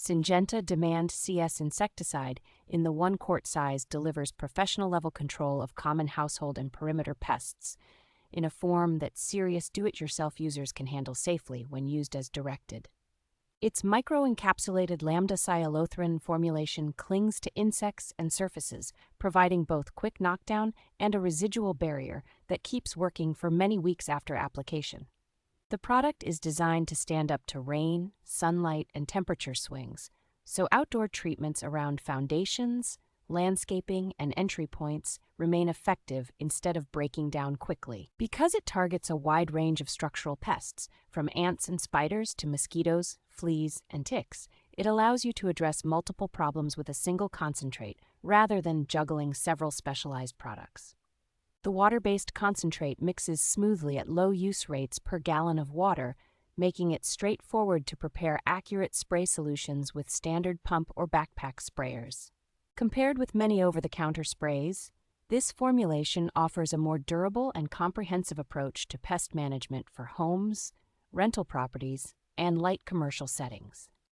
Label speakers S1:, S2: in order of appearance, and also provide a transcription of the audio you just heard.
S1: Syngenta Demand CS Insecticide in the 1 quart size delivers professional-level control of common household and perimeter pests in a form that serious do-it-yourself users can handle safely when used as directed. Its microencapsulated lambda cyhalothrin formulation clings to insects and surfaces, providing both quick knockdown and a residual barrier that keeps working for many weeks after application. The product is designed to stand up to rain, sunlight, and temperature swings, so outdoor treatments around foundations, landscaping, and entry points remain effective instead of breaking down quickly. Because it targets a wide range of structural pests, from ants and spiders to mosquitoes, fleas, and ticks, it allows you to address multiple problems with a single concentrate rather than juggling several specialized products. The water-based concentrate mixes smoothly at low use rates per gallon of water, making it straightforward to prepare accurate spray solutions with standard pump or backpack sprayers. Compared with many over-the-counter sprays, this formulation offers a more durable and comprehensive approach to pest management for homes, rental properties, and light commercial settings.